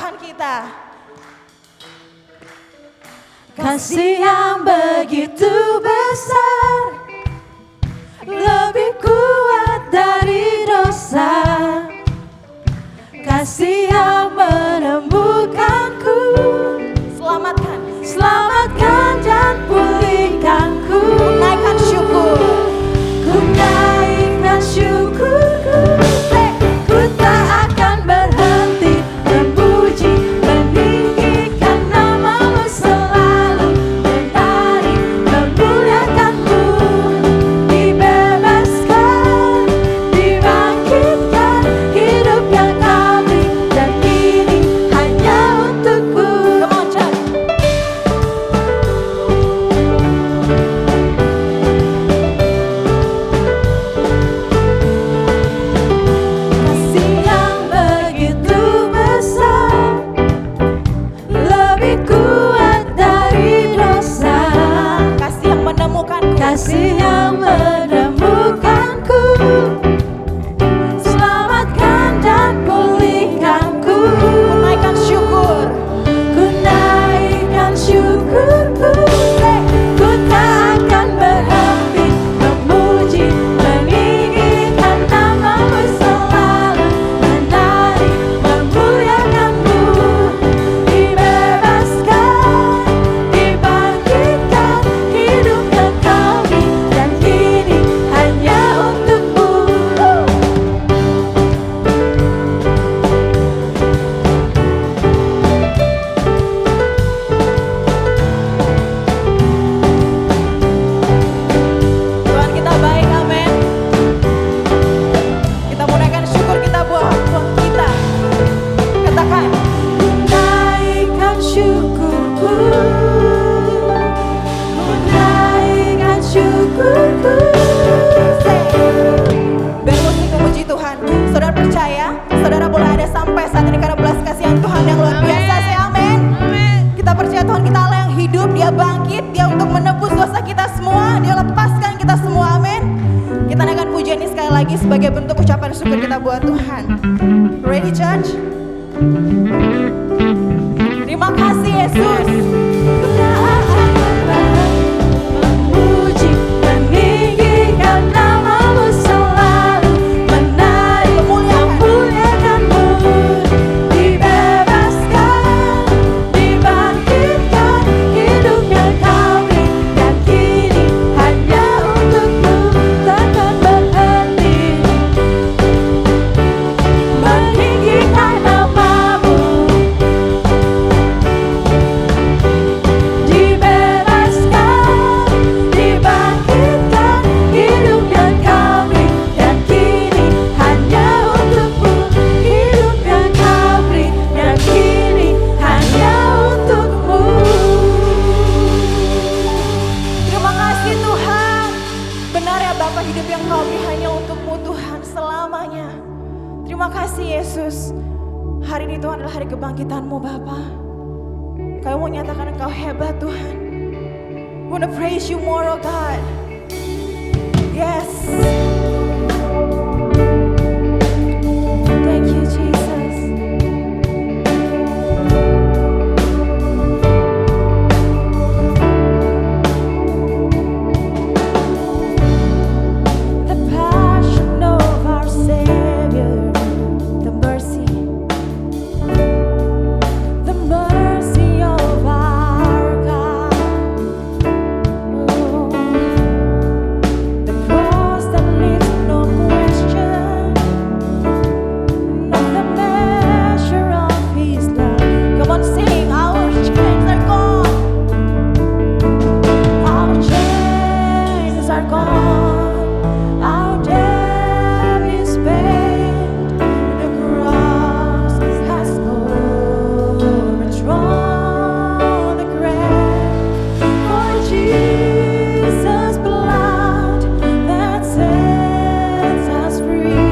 Tuhan kita. Kasih yang begitu besar, lebih kuat dari dosa. Kasih yang menemukanku, selamatkan dan pulihkanku. Ku naikkan syukur, ku naikkan syukurku. Ku tak akan berhenti memuji, meninggikan namamu selalu, menari, memuliakanmu. Dibebaskan, dibangkitkan, hidup yang kau beri, dan kini hanya untukmu. Come on, church. Kasih yang begitu besar, lebih kuat dari dosa. Kasih yang menemukanku, Kasih yang menemukanku, selamatkan dan pulihkanku. ku naikkan syukur. Ku naikkan syukurku. Ku tak akan berhenti memuji, meninggikan namamu selalu, menari, memuliakanmu. Dibebaskan, dibangkitkan, hidup yang kau beri, dan kini hanya untukmu. Tuhan kita baik, amin. Kita menaikkan syukur kita buat Tuhan kita. Katakan, Naikkan syukurku, naikkan syukurku. biar musik memuji Tuhan. Saudara percaya, saudara boleh ada sampai saat ini karena belas kasihan Tuhan yang luar biasa. Say amin. Kita percaya Tuhan kita Allah yang hidup, Dia bangkit, Dia untuk menebus dosa kita semua, Dia lepaskan kita semua, amin. Kita naikkan pujian ini sekali lagi sebagai bentuk ucapan syukur kita buat Tuhan. Ready, church? Terima kasih Yesus. Memuji, meninggikan namamu selalu, menari, memuliakanmu. Dibebaskan, dibangkitkan, hidup yang kau beri, dan kini hanya untukmu. Takkan berhenti meninggikan namamu. Dibebaskan, dibangkitkan, hidup yang kau beri, dan kini hanya untukmu. Hidup yang kau beri, dan kini hanya untukmu. Terima kasih Tuhan. Benar ya Bapa, hidup yang kau beri hanya untukmu Tuhan selamanya. Terima kasih Yesus. Hari ini Tuhan adalah hari kebangkitanmu Bapa. Kau mau nyatakan engkau hebat Tuhan. We wanna praise you more oh God. Yes. Thank you Jesus. The passion of our Savior, the mercy of our God. Oh, the cross that leaves no question, not the measure of His love. Come on, sing. Our chains are gone. Our chains are gone. Our debt is paid. The cross has overthrown the grave. For Jesus' blood that sets us free,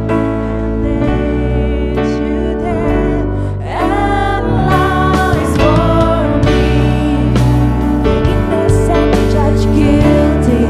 and lays you there, and lies for me. Innocent judge guilty.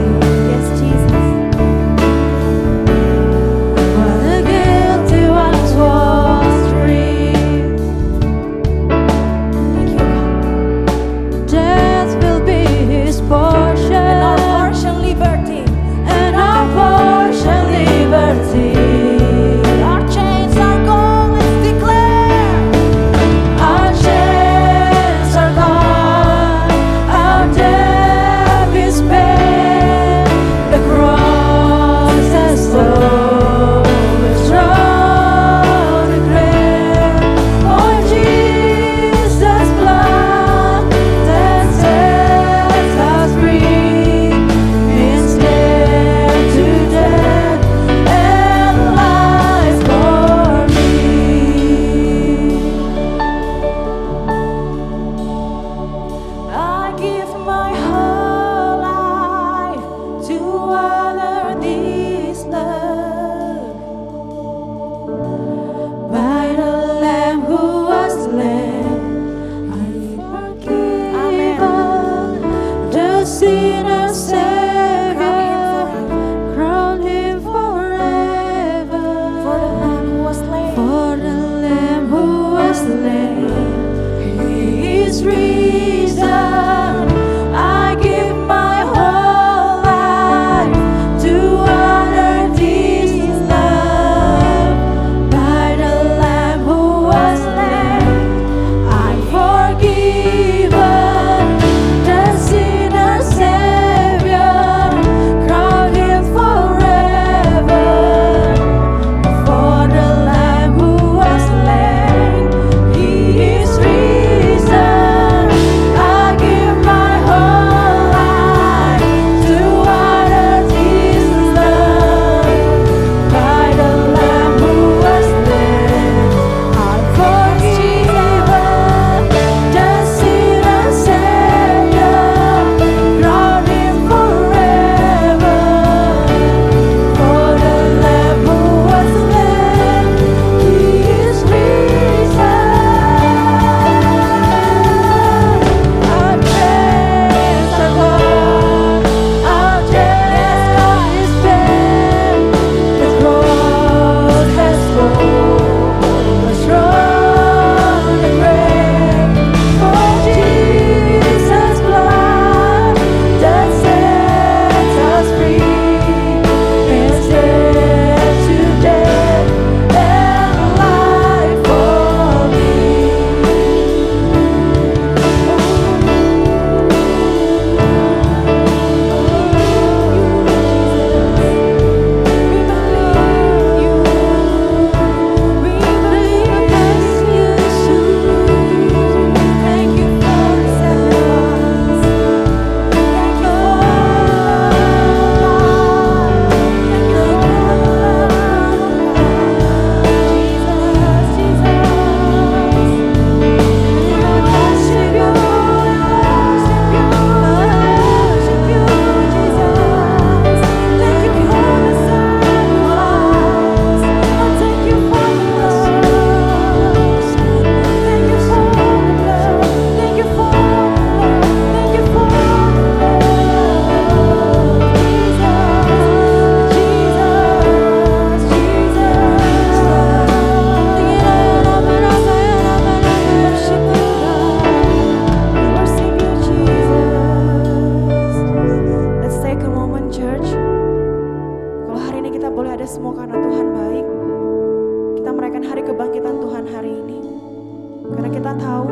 semua karena Tuhan baik. Kita merayakan hari kebangkitan Tuhan hari ini. Karena kita tahu,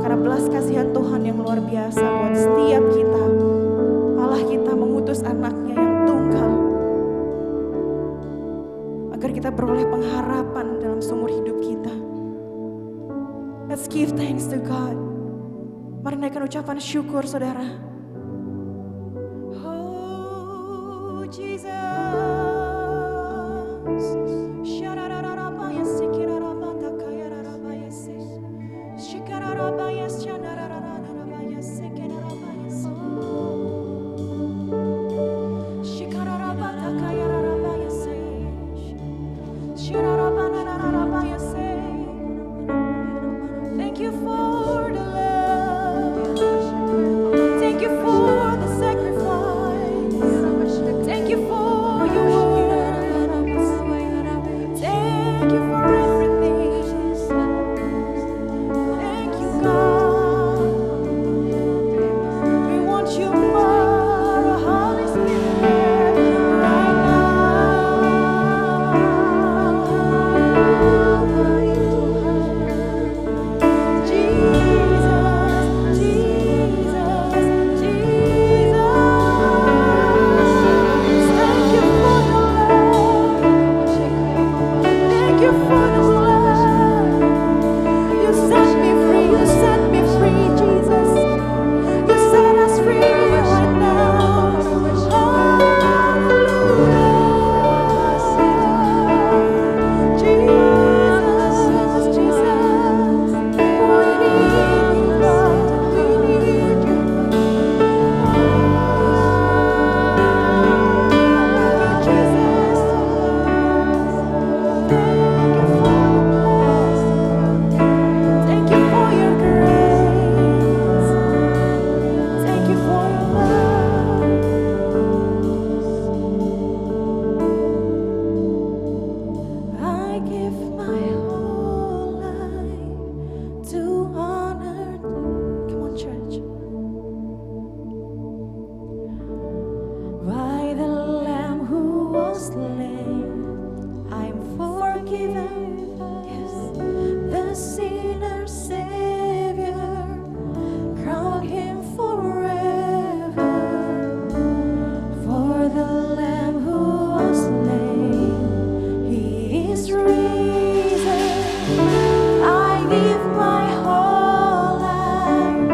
karena belas kasihan Tuhan yang luar biasa buat setiap kita. Allah kita mengutus anaknya yang tunggal. Agar kita beroleh pengharapan dalam seumur hidup kita. Let's give thanks to God. Mari naikkan ucapan syukur saudara. Oh Jesus. Thank you for the love. Thank you for the sacrifice. Thank you for your word. Thank you for everything. Thank you, God. We want you more, Holy Spirit, right now. Jesus, Jesus, Jesus. Thank you for the love. Thank you for the blood. You set me free, you set me free, Jesus. You set us free right now. Hallelujah. Jesus, Jesus. We need you, Lord. We need you. Jesus. Thank you for your grace. Thank you for your love. I give my whole life to honor. Come on, church. By the Lamb who was slain, I'm forgiven. Yes, the sinner Savior, crown Him forever. For the Lamb who was slain, He is risen. I give my whole life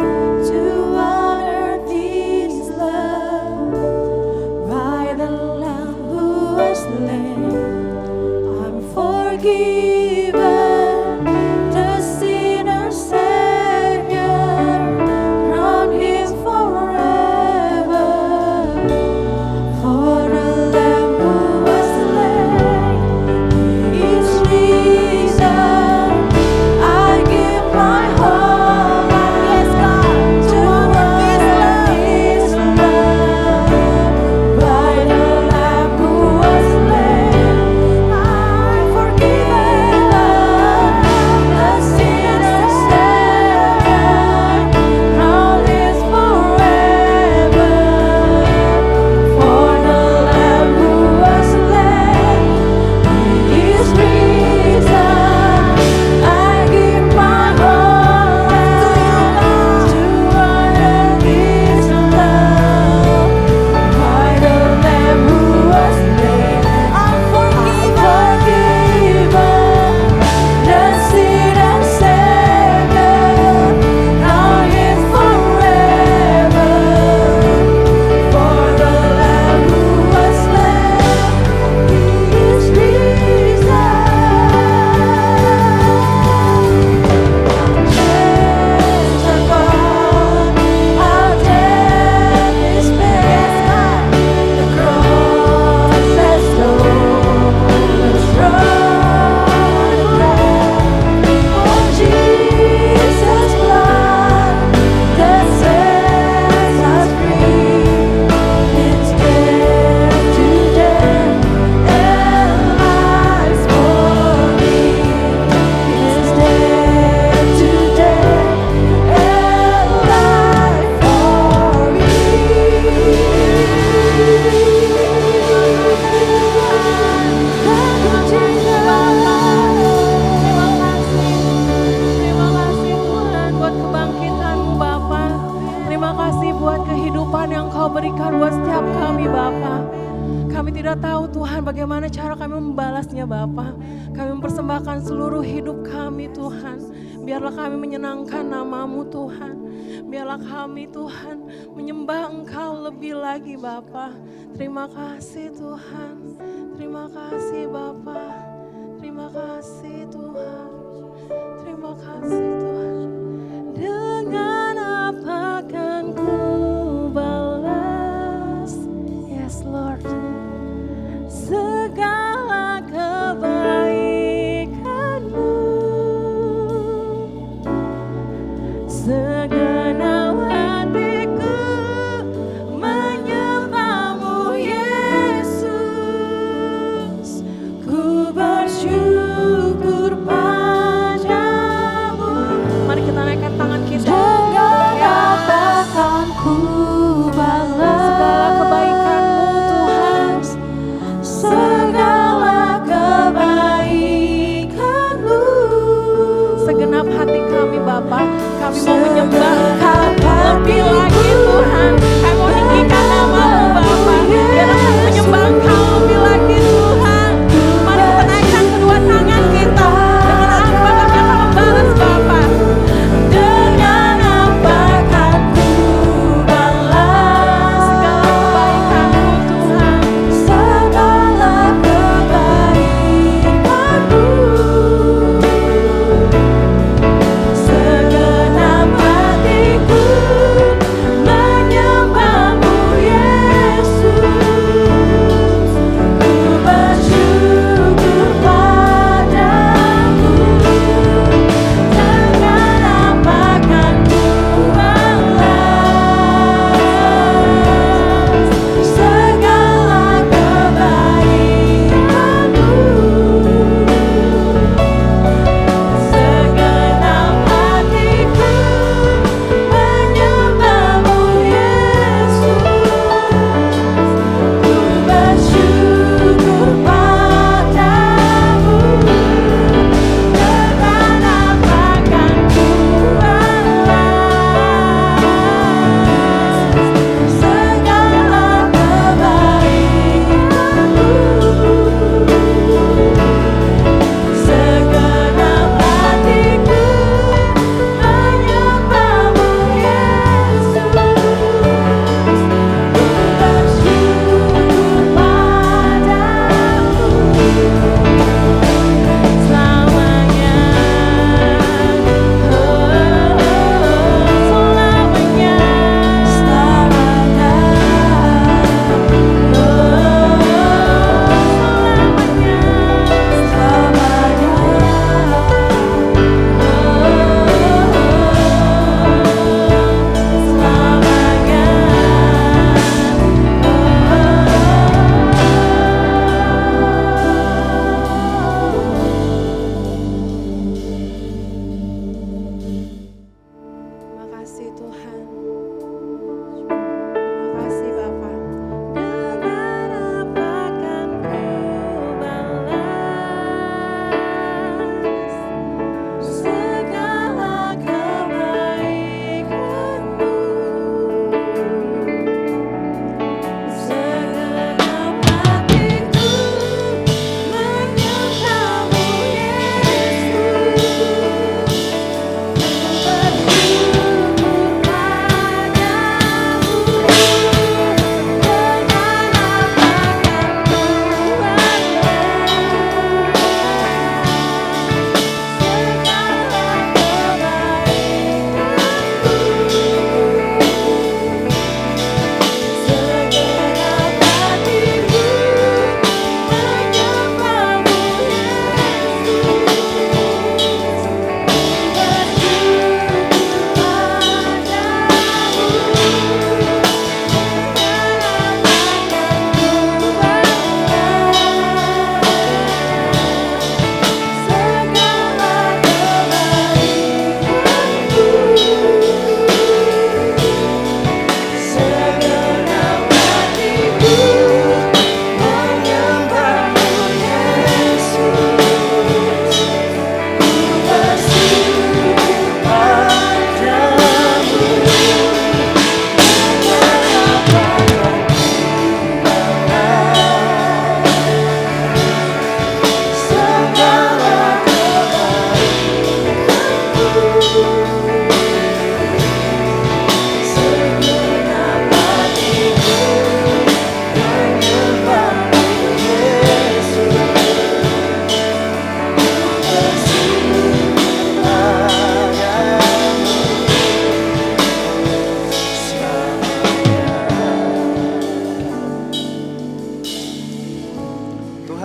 to honor this love. By the Lamb who was slain, setiap kami Bapa. Kami tidak tahu Tuhan bagaimana cara kami membalasnya Bapa. Kami mempersembahkan seluruh hidup kami Tuhan. Biarlah kami menyenangkan nama-Mu Tuhan. Biarlah kami Tuhan menyembah Engkau lebih lagi Bapa. Terima kasih Tuhan. Terima kasih Bapa. Terima kasih Tuhan. Terima kasih Tuhan. Dengan apa kan ku balas? Yes Lord. Segala kebaikan-Mu, segenap hatiku menyembah-Mu Yesus. Ku bersyukur padamu. Mari kita naikkan tangan kita.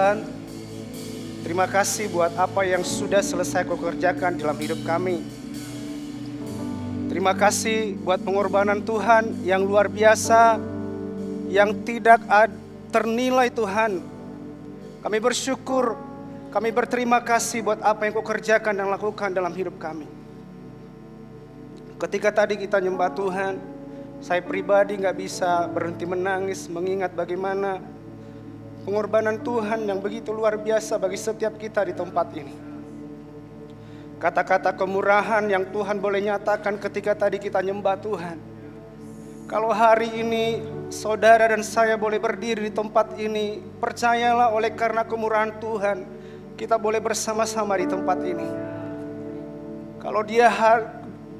Tuhan. Terima kasih buat apa yang sudah selesai Kau kerjakan dalam hidup kami. Terima kasih buat pengorbanan Tuhan yang luar biasa, yang tidak ternilai Tuhan. Kami bersyukur, kami berterima kasih buat apa yang Kau kerjakan dan lakukan dalam hidup kami. Ketika tadi kita nyembah Tuhan, saya pribadi gak bisa berhenti menangis mengingat bagaimana pengorbanan Tuhan yang begitu luar biasa bagi setiap kita di tempat ini. Kata-kata kemurahan yang Tuhan boleh nyatakan ketika tadi kita nyembah Tuhan. Kalau hari ini saudara dan saya boleh berdiri di tempat ini, percayalah oleh karena kemurahan Tuhan, kita boleh bersama-sama di tempat ini. Kalau dia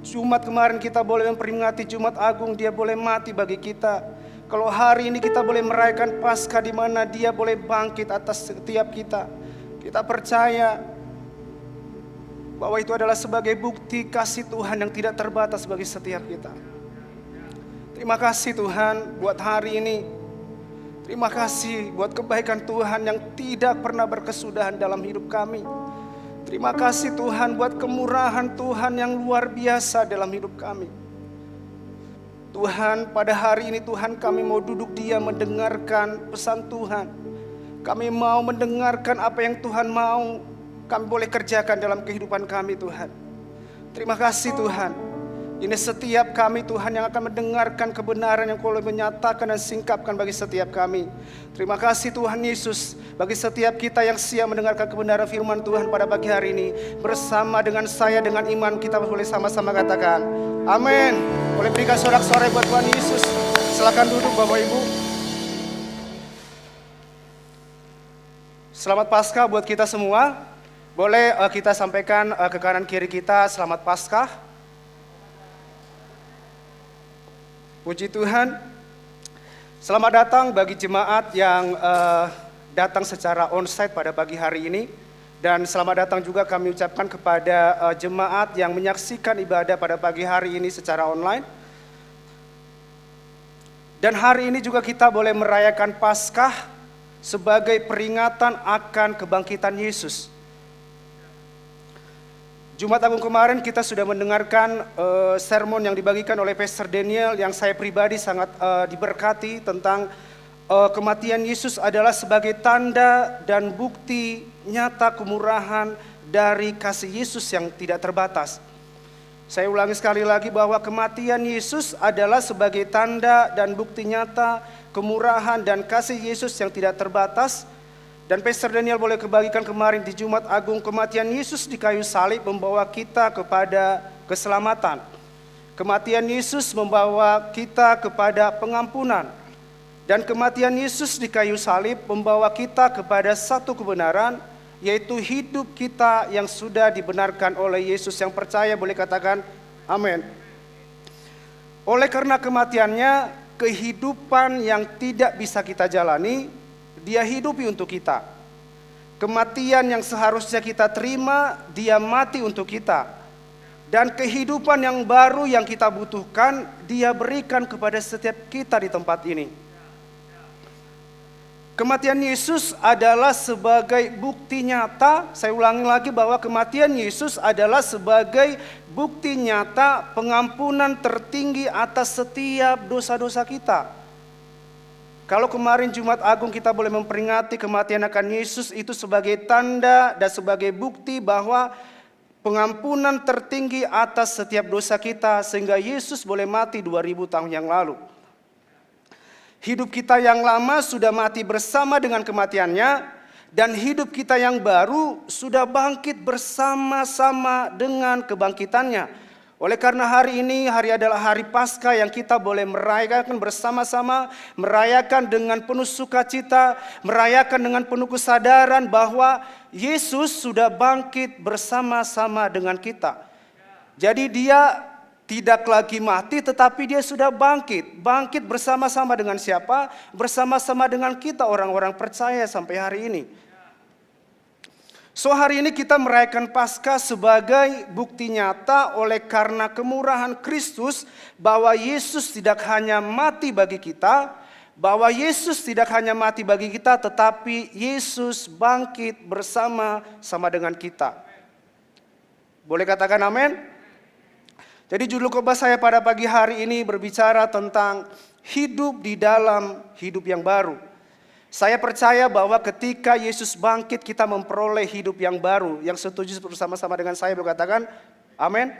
Jumat kemarin kita boleh memperingati Jumat Agung, dia boleh mati bagi kita. Kalau hari ini kita boleh merayakan Paskah di mana dia boleh bangkit atas setiap kita. Kita percaya bahwa itu adalah sebagai bukti kasih Tuhan yang tidak terbatas bagi setiap kita. Terima kasih Tuhan buat hari ini. Terima kasih buat kebaikan Tuhan yang tidak pernah berkesudahan dalam hidup kami. Terima kasih Tuhan buat kemurahan Tuhan yang luar biasa dalam hidup kami. Tuhan, pada hari ini Tuhan, kami mau duduk diam mendengarkan pesan Tuhan. Kami mau mendengarkan apa yang Tuhan mau kami boleh kerjakan dalam kehidupan kami Tuhan. Terima kasih Tuhan. Ini setiap kami Tuhan yang akan mendengarkan kebenaran yang Kau menyatakan dan singkapkan bagi setiap kami. Terima kasih Tuhan Yesus bagi setiap kita yang siap mendengarkan kebenaran firman Tuhan pada pagi hari ini. Bersama dengan saya, dengan iman kita boleh sama-sama katakan amin. Boleh berikan sorak-sorai buat Tuhan Yesus. Silakan duduk Bapak Ibu. Selamat Paskah buat kita semua. Boleh kita sampaikan ke kanan kiri kita, selamat Paskah. Puji Tuhan. Selamat datang bagi jemaat yang datang secara onsite pada pagi hari ini. Dan selamat datang juga kami ucapkan kepada jemaat yang menyaksikan ibadah pada pagi hari ini secara online. Dan hari ini juga kita boleh merayakan Paskah sebagai peringatan akan kebangkitan Yesus. Jumat Agung kemarin kita sudah mendengarkan sermon yang dibagikan oleh Pastor Daniel yang saya pribadi sangat diberkati tentang kematian Yesus adalah sebagai tanda dan bukti nyata kemurahan dari kasih Yesus yang tidak terbatas. Saya ulangi sekali lagi bahwa kematian Yesus adalah sebagai tanda dan bukti nyata kemurahan dan kasih Yesus yang tidak terbatas. Dan Pastor Daniel boleh kebagikan kemarin di Jumat Agung, kematian Yesus di kayu salib membawa kita kepada keselamatan. Kematian Yesus membawa kita kepada pengampunan. Dan kematian Yesus di kayu salib membawa kita kepada satu kebenaran, yaitu hidup kita yang sudah dibenarkan oleh Yesus. Yang percaya boleh katakan amin. Oleh karena kematiannya, kehidupan yang tidak bisa kita jalani, Dia hidupi untuk kita. Kematian yang seharusnya kita terima, Dia mati untuk kita. Dan kehidupan yang baru yang kita butuhkan, Dia berikan kepada setiap kita di tempat ini. Kematian Yesus adalah sebagai bukti nyata, saya ulangi lagi bahwa kematian Yesus adalah sebagai bukti nyata pengampunan tertinggi atas setiap dosa-dosa kita. Kalau kemarin Jumat Agung kita boleh memperingati kematian akan Yesus itu sebagai tanda dan sebagai bukti bahwa pengampunan tertinggi atas setiap dosa kita sehingga Yesus boleh mati 2000 tahun yang lalu. Hidup kita yang lama sudah mati bersama dengan kematiannya dan hidup kita yang baru sudah bangkit bersama-sama dengan kebangkitannya. Oleh karena hari ini, hari adalah hari Paskah yang kita boleh merayakan bersama-sama, merayakan dengan penuh sukacita, merayakan dengan penuh kesadaran bahwa Yesus sudah bangkit bersama-sama dengan kita. Jadi Dia tidak lagi mati tetapi Dia sudah bangkit. Bangkit bersama-sama dengan siapa? Bersama-sama dengan kita orang-orang percaya sampai hari ini. So hari ini kita merayakan Paskah sebagai bukti nyata oleh karena kemurahan Kristus bahwa Yesus tidak hanya mati bagi kita, bahwa Yesus tidak hanya mati bagi kita, tetapi Yesus bangkit bersama-sama dengan kita. Boleh katakan amin? Jadi judul khotbah saya pada pagi hari ini berbicara tentang hidup di dalam hidup yang baru. Saya percaya bahwa ketika Yesus bangkit kita memperoleh hidup yang baru. Yang setuju bersama-sama dengan saya berkatakan amin.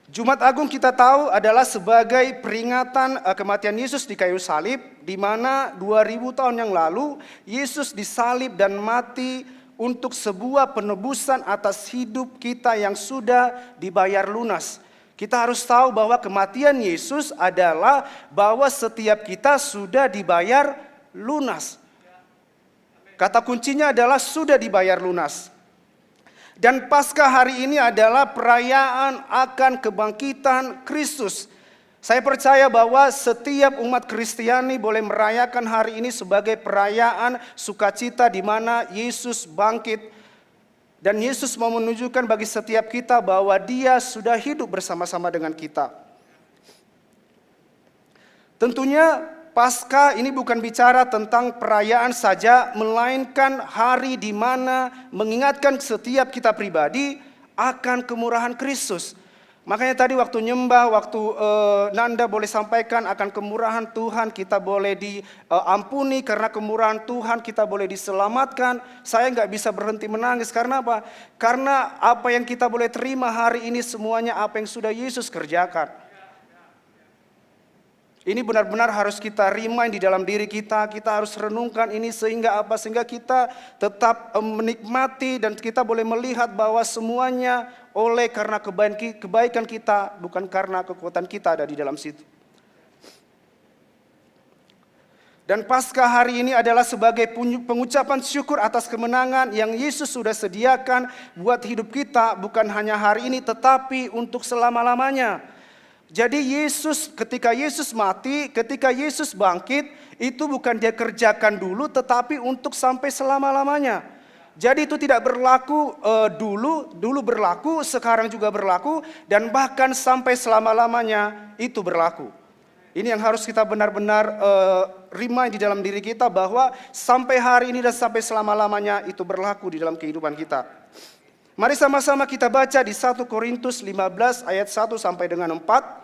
Jumat Agung kita tahu adalah sebagai peringatan kematian Yesus di kayu salib, di mana 2000 tahun yang lalu Yesus disalib dan mati untuk sebuah penebusan atas hidup kita yang sudah dibayar lunas. Kita harus tahu bahwa kematian Yesus adalah bahwa setiap kita sudah dibayar lunas. Kata kuncinya adalah sudah dibayar lunas. Dan Paskah hari ini adalah perayaan akan kebangkitan Kristus. Saya percaya bahwa setiap umat Kristiani boleh merayakan hari ini sebagai perayaan sukacita di mana Yesus bangkit. Dan Yesus mau menunjukkan bagi setiap kita bahwa Dia sudah hidup bersama-sama dengan kita. Tentunya Paskah ini bukan bicara tentang perayaan saja, melainkan hari di mana mengingatkan setiap kita pribadi akan kemurahan Kristus. Makanya tadi waktu nyembah, waktu Nanda boleh sampaikan akan kemurahan Tuhan, kita boleh diampuni karena kemurahan Tuhan, kita boleh diselamatkan. Saya nggak bisa berhenti menangis, karena apa? Karena apa yang kita boleh terima hari ini semuanya apa yang sudah Yesus kerjakan. Ini benar-benar harus kita remind di dalam diri kita harus renungkan ini sehingga apa? Sehingga kita tetap menikmati dan kita boleh melihat bahwa semuanya oleh karena kebaikan kita, bukan karena kekuatan kita ada di dalam situ. Dan Paskah hari ini adalah sebagai pengucapan syukur atas kemenangan yang Yesus sudah sediakan buat hidup kita, bukan hanya hari ini tetapi untuk selama-lamanya. Jadi ketika Yesus mati, ketika Yesus bangkit, itu bukan Dia kerjakan dulu tetapi untuk sampai selama-lamanya. Jadi itu tidak berlaku dulu berlaku, sekarang juga berlaku, dan bahkan sampai selama-lamanya itu berlaku. Ini yang harus kita benar-benar remind di dalam diri kita bahwa sampai hari ini dan sampai selama-lamanya itu berlaku di dalam kehidupan kita. Mari sama-sama kita baca di 1 Korintus 15 ayat 1 sampai dengan 4.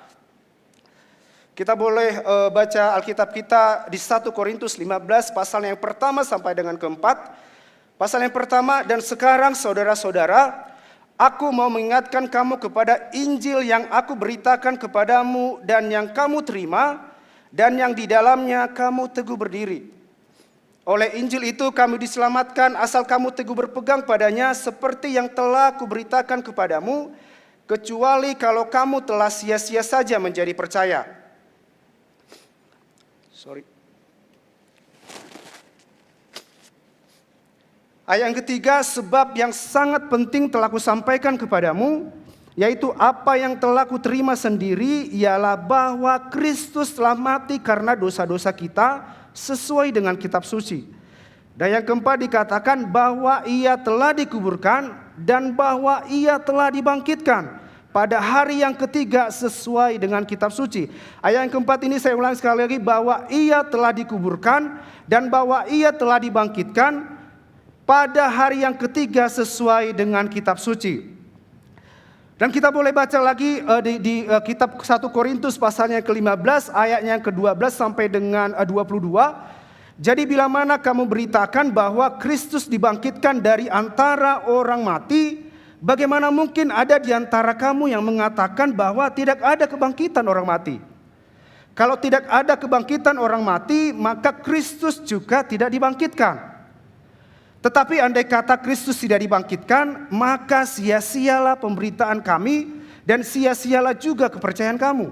Kita boleh baca Alkitab kita di 1 Korintus 15 pasal yang pertama sampai dengan keempat. Pasal yang pertama, dan sekarang saudara-saudara, aku mau mengingatkan kamu kepada Injil yang aku beritakan kepadamu dan yang kamu terima dan yang di dalamnya kamu teguh berdiri. Oleh Injil itu kamu diselamatkan asal kamu teguh berpegang padanya seperti yang telah kuberitakan kepadamu, kecuali kalau kamu telah sia-sia saja menjadi percaya. Ayat yang ketiga, sebab yang sangat penting telah kusampaikan kepadamu, yaitu apa yang telah kuterima sendiri, ialah bahwa Kristus telah mati karena dosa-dosa kita, sesuai dengan kitab suci. Dan yang keempat dikatakan bahwa Ia telah dikuburkan dan bahwa Ia telah dibangkitkan pada hari yang ketiga sesuai dengan kitab suci. Ayat yang keempat ini saya ulang sekali lagi, bahwa Ia telah dikuburkan dan bahwa Ia telah dibangkitkan pada hari yang ketiga sesuai dengan kitab suci. Dan kita boleh baca lagi di kitab 1 Korintus pasalnya ke-15 ayatnya ke-12 sampai dengan 22. Jadi bila mana kamu beritakan bahwa Kristus dibangkitkan dari antara orang mati, bagaimana mungkin ada di antara kamu yang mengatakan bahwa tidak ada kebangkitan orang mati? Kalau tidak ada kebangkitan orang mati, maka Kristus juga tidak dibangkitkan. Tetapi andai kata Kristus tidak dibangkitkan, maka sia-sialah pemberitaan kami dan sia-sialah juga kepercayaan kamu.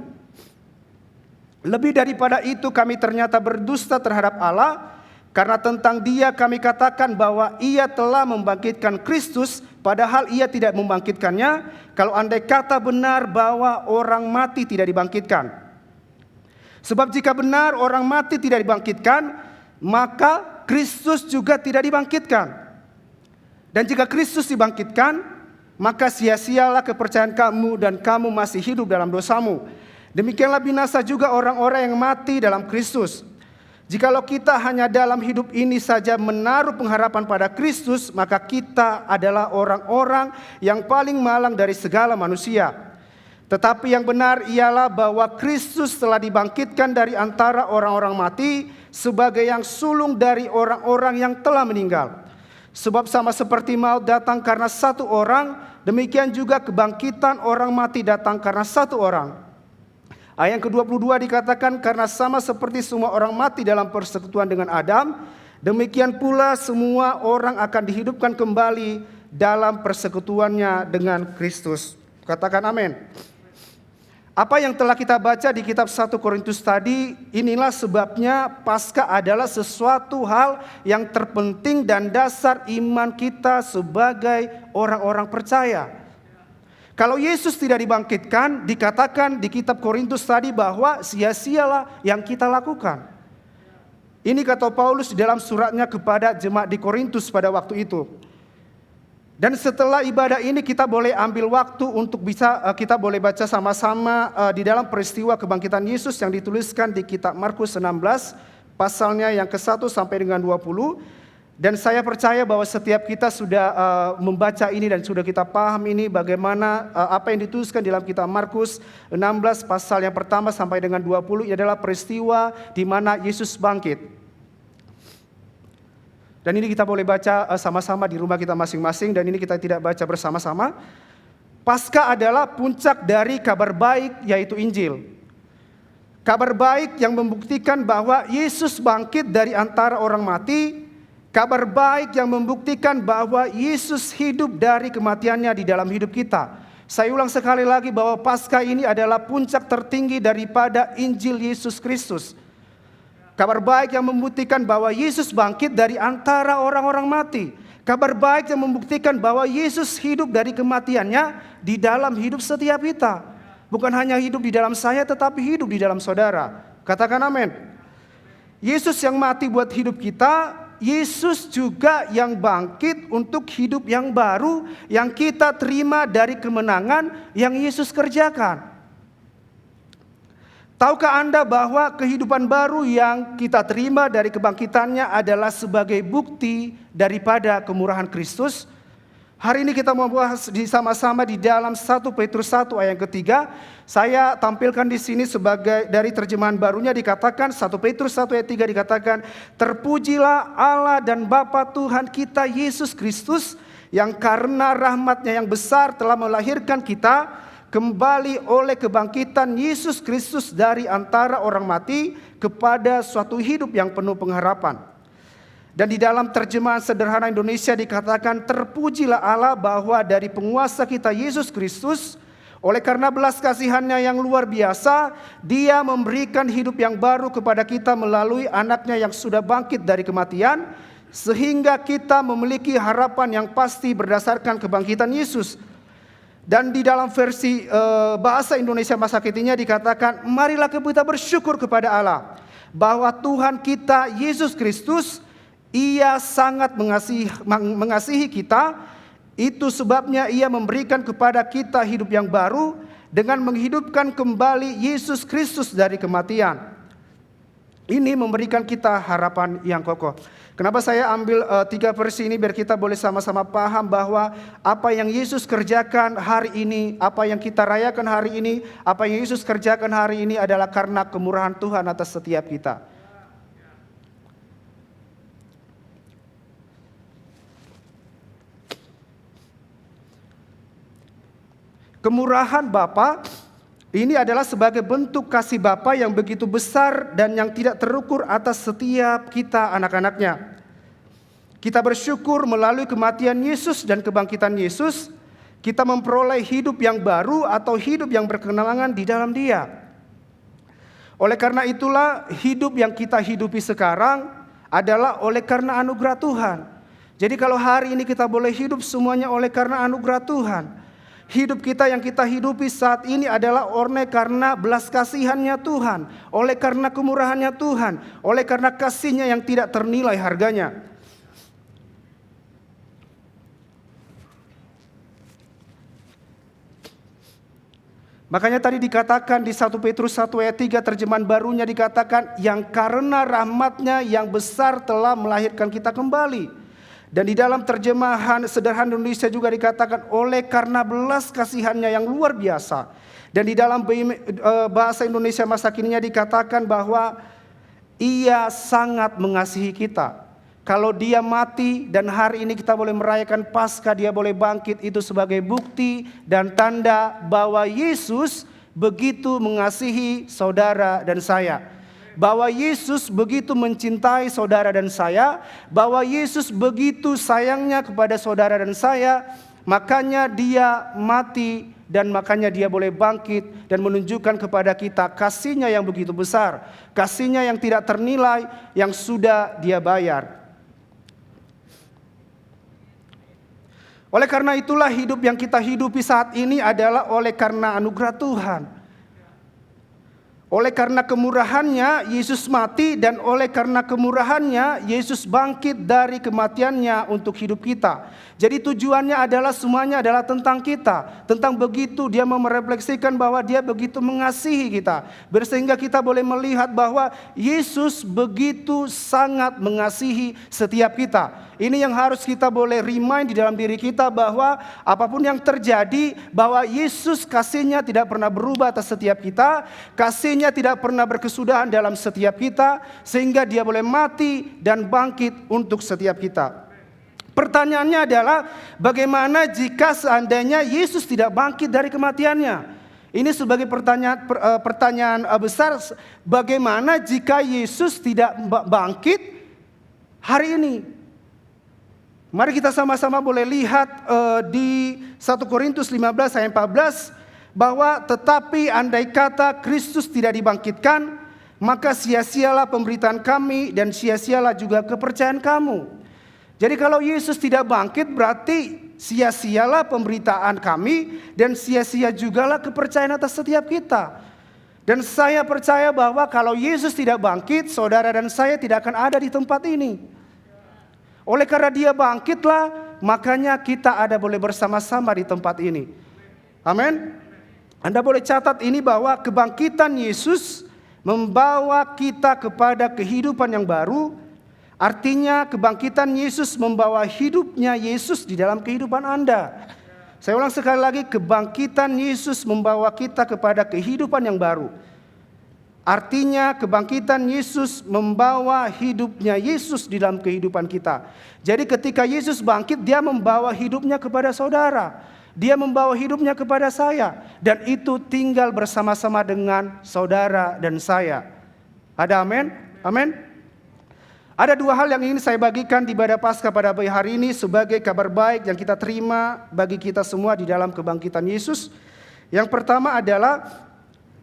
Lebih daripada itu kami ternyata berdusta terhadap Allah, karena tentang Dia kami katakan bahwa Ia telah membangkitkan Kristus, padahal Ia tidak membangkitkannya, kalau andai kata benar bahwa orang mati tidak dibangkitkan. Sebab jika benar orang mati tidak dibangkitkan, maka Kristus juga tidak dibangkitkan. Dan jika Kristus dibangkitkan, maka sia-sialah kepercayaan kamu dan kamu masih hidup dalam dosamu. Demikianlah binasa juga orang-orang yang mati dalam Kristus. Jikalau kita hanya dalam hidup ini saja menaruh pengharapan pada Kristus, maka kita adalah orang-orang yang paling malang dari segala manusia. Tetapi yang benar ialah bahwa Kristus telah dibangkitkan dari antara orang-orang mati sebagai yang sulung dari orang-orang yang telah meninggal. Sebab sama seperti maut datang karena satu orang, demikian juga kebangkitan orang mati datang karena satu orang. Ayat yang ke-22 dikatakan, karena sama seperti semua orang mati dalam persekutuan dengan Adam, demikian pula semua orang akan dihidupkan kembali dalam persekutuannya dengan Kristus. Katakan amin. Apa yang telah kita baca di kitab 1 Korintus tadi, inilah sebabnya Paskah adalah sesuatu hal yang terpenting dan dasar iman kita sebagai orang-orang percaya. Kalau Yesus tidak dibangkitkan, dikatakan di kitab Korintus tadi bahwa sia-sialah yang kita lakukan. Ini kata Paulus di dalam suratnya kepada jemaat di Korintus pada waktu itu. Dan setelah ibadah ini kita boleh ambil waktu untuk kita boleh baca sama-sama di dalam peristiwa kebangkitan Yesus yang dituliskan di kitab Markus 16 pasalnya yang ke-1 sampai dengan 20. Dan saya percaya bahwa setiap kita sudah membaca ini dan sudah kita paham ini bagaimana apa yang dituliskan dalam kitab Markus 16 pasal yang pertama sampai dengan 20 ini adalah peristiwa di mana Yesus bangkit. Dan ini kita boleh baca sama-sama di rumah kita masing-masing dan ini kita tidak baca bersama-sama. Paskah adalah puncak dari kabar baik yaitu Injil. Kabar baik yang membuktikan bahwa Yesus bangkit dari antara orang mati. Kabar baik yang membuktikan bahwa Yesus hidup dari kematiannya di dalam hidup kita. Saya ulang sekali lagi bahwa Paskah ini adalah puncak tertinggi daripada Injil Yesus Kristus. Kabar baik yang membuktikan bahwa Yesus bangkit dari antara orang-orang mati. Kabar baik yang membuktikan bahwa Yesus hidup dari kematiannya di dalam hidup setiap kita. Bukan hanya hidup di dalam saya tetapi hidup di dalam saudara. Katakan amin. Yesus yang mati buat hidup kita, Yesus juga yang bangkit untuk hidup yang baru yang kita terima dari kemenangan yang Yesus kerjakan. Tahukah Anda bahwa kehidupan baru yang kita terima dari kebangkitannya adalah sebagai bukti daripada kemurahan Kristus? Hari ini kita mau bahas sama-sama di dalam 1 Petrus 1 ayat yang ketiga. Saya tampilkan di sini sebagai dari terjemahan barunya dikatakan 1 Petrus 1 ayat 3 dikatakan, terpujilah Allah dan Bapa Tuhan kita Yesus Kristus yang karena rahmat-Nya yang besar telah melahirkan kita kembali oleh kebangkitan Yesus Kristus dari antara orang mati kepada suatu hidup yang penuh pengharapan. Dan di dalam terjemahan sederhana Indonesia dikatakan, terpujilah Allah bahwa dari penguasa kita Yesus Kristus, oleh karena belas kasihan-Nya yang luar biasa, Dia memberikan hidup yang baru kepada kita melalui anaknya yang sudah bangkit dari kematian, sehingga kita memiliki harapan yang pasti berdasarkan kebangkitan Yesus. Dan di dalam versi bahasa Indonesia masa kininya dikatakan, marilah kita bersyukur kepada Allah bahwa Tuhan kita Yesus Kristus, Ia sangat mengasihi kita. Itu sebabnya Ia memberikan kepada kita hidup yang baru dengan menghidupkan kembali Yesus Kristus dari kematian. Ini memberikan kita harapan yang kokoh. Kenapa saya ambil 3 versi ini biar kita boleh sama-sama paham bahwa apa yang Yesus kerjakan hari ini, apa yang kita rayakan hari ini, apa yang Yesus kerjakan hari ini adalah karena kemurahan Tuhan atas setiap kita. Kemurahan Bapa ini adalah sebagai bentuk kasih Bapa yang begitu besar dan yang tidak terukur atas setiap kita anak-anaknya. Kita bersyukur melalui kematian Yesus dan kebangkitan Yesus, kita memperoleh hidup yang baru atau hidup yang berkenalangan di dalam Dia. Oleh karena itulah hidup yang kita hidupi sekarang adalah oleh karena anugerah Tuhan. Jadi kalau hari ini kita boleh hidup semuanya oleh karena anugerah Tuhan. Hidup kita yang kita hidupi saat ini adalah oleh karena belas kasihan-Nya Tuhan, oleh karena kemurahan-Nya Tuhan, oleh karena kasih-Nya yang tidak ternilai harganya. Makanya tadi dikatakan di 1 Petrus 1 ayat 3 terjemahan barunya dikatakan, yang karena rahmatnya yang besar telah melahirkan kita kembali. Dan di dalam terjemahan sederhana Indonesia juga dikatakan, oleh karena belas kasihannya yang luar biasa. Dan di dalam bahasa Indonesia masa kininya dikatakan bahwa ia sangat mengasihi kita. Kalau dia mati dan hari ini kita boleh merayakan Paskah, dia boleh bangkit, itu sebagai bukti dan tanda bahwa Yesus begitu mengasihi saudara dan saya. Bahwa Yesus begitu mencintai saudara dan saya, bahwa Yesus begitu sayangnya kepada saudara dan saya, makanya dia mati dan makanya dia boleh bangkit dan menunjukkan kepada kita kasihnya yang begitu besar, kasihnya yang tidak ternilai, yang sudah dia bayar. Oleh karena itulah hidup yang kita hidupi saat ini adalah oleh karena anugerah Tuhan. Oleh karena kemurahannya Yesus mati, dan oleh karena kemurahannya Yesus bangkit dari kematiannya untuk hidup kita. Jadi tujuannya adalah semuanya adalah tentang kita. Tentang begitu dia merefleksikan bahwa dia begitu mengasihi kita. Sehingga kita boleh melihat bahwa Yesus begitu sangat mengasihi setiap kita. Ini yang harus kita boleh remind di dalam diri kita bahwa apapun yang terjadi, bahwa Yesus kasihnya tidak pernah berubah atas setiap kita. Kasihnya tidak pernah berkesudahan dalam setiap kita, sehingga dia boleh mati dan bangkit untuk setiap kita. Pertanyaannya adalah bagaimana jika seandainya Yesus tidak bangkit dari kematiannya? Ini sebagai pertanyaan besar. Bagaimana jika Yesus tidak bangkit hari ini? Mari kita sama-sama boleh lihat di 1 Korintus 15 ayat 14 bahwa tetapi andai kata Kristus tidak dibangkitkan, maka sia-sialah pemberitaan kami dan sia-sialah juga kepercayaan kamu. Jadi kalau Yesus tidak bangkit berarti sia-sialah pemberitaan kami dan sia-sia jugalah kepercayaan atas setiap kita. Dan saya percaya bahwa kalau Yesus tidak bangkit, saudara dan saya tidak akan ada di tempat ini. Oleh karena dia bangkitlah, makanya kita ada boleh bersama-sama di tempat ini. Amin. Anda boleh catat ini bahwa kebangkitan Yesus membawa kita kepada kehidupan yang baru. Artinya kebangkitan Yesus membawa hidupnya Yesus di dalam kehidupan Anda. Saya ulang sekali lagi, kebangkitan Yesus membawa kita kepada kehidupan yang baru. Artinya kebangkitan Yesus membawa hidupnya Yesus di dalam kehidupan kita. Jadi ketika Yesus bangkit, dia membawa hidupnya kepada saudara. Dia membawa hidupnya kepada saya. Dan itu tinggal bersama-sama dengan saudara dan saya. Ada amin? Amin? Ada dua hal yang ingin saya bagikan di ibadah Paskah pada hari ini sebagai kabar baik yang kita terima bagi kita semua di dalam kebangkitan Yesus. Yang pertama adalah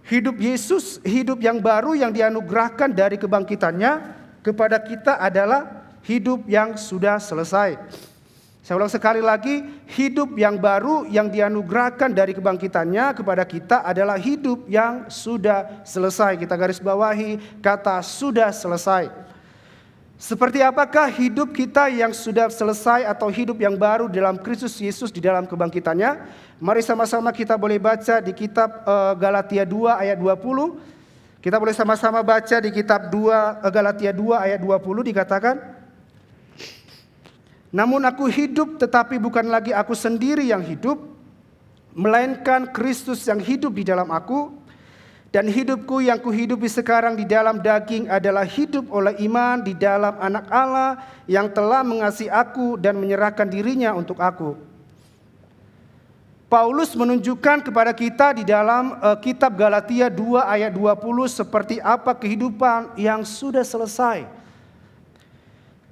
hidup Yesus, hidup yang baru yang dianugerahkan dari kebangkitannya kepada kita adalah hidup yang sudah selesai. Saya ulang sekali lagi, hidup yang baru yang dianugerahkan dari kebangkitannya kepada kita adalah hidup yang sudah selesai. Kita garis bawahi kata sudah selesai. Seperti apakah hidup kita yang sudah selesai atau hidup yang baru dalam Kristus Yesus di dalam kebangkitannya? Mari sama-sama kita boleh baca di kitab Galatia 2 ayat 20. Kita boleh sama-sama baca di kitab Galatia 2 ayat 20 dikatakan, namun aku hidup tetapi bukan lagi aku sendiri yang hidup, melainkan Kristus yang hidup di dalam aku. Dan hidupku yang kuhidupi sekarang di dalam daging adalah hidup oleh iman di dalam Anak Allah yang telah mengasihi aku dan menyerahkan dirinya untuk aku. Paulus menunjukkan kepada kita di dalam kitab Galatia 2 ayat 20 seperti apa kehidupan yang sudah selesai.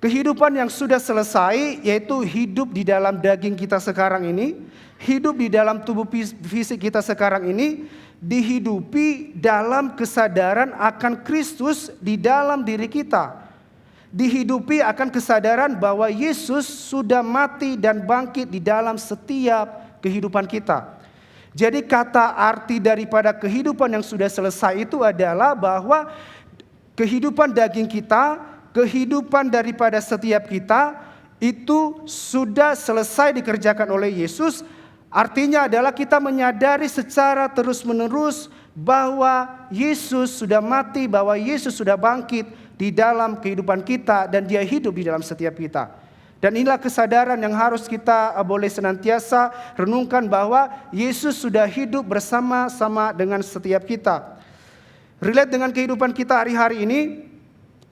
Kehidupan yang sudah selesai yaitu hidup di dalam daging kita sekarang ini, hidup di dalam tubuh fisik kita sekarang ini, dihidupi dalam kesadaran akan Kristus di dalam diri kita. Dihidupi akan kesadaran bahwa Yesus sudah mati dan bangkit di dalam setiap kehidupan kita. Jadi kata arti daripada kehidupan yang sudah selesai itu adalah bahwa kehidupan daging kita, kehidupan daripada setiap kita itu sudah selesai dikerjakan oleh Yesus. Artinya adalah kita menyadari secara terus-menerus bahwa Yesus sudah mati, bahwa Yesus sudah bangkit di dalam kehidupan kita dan Dia hidup di dalam setiap kita. Dan inilah kesadaran yang harus kita boleh senantiasa renungkan, bahwa Yesus sudah hidup bersama-sama dengan setiap kita. Relate dengan kehidupan kita hari-hari ini,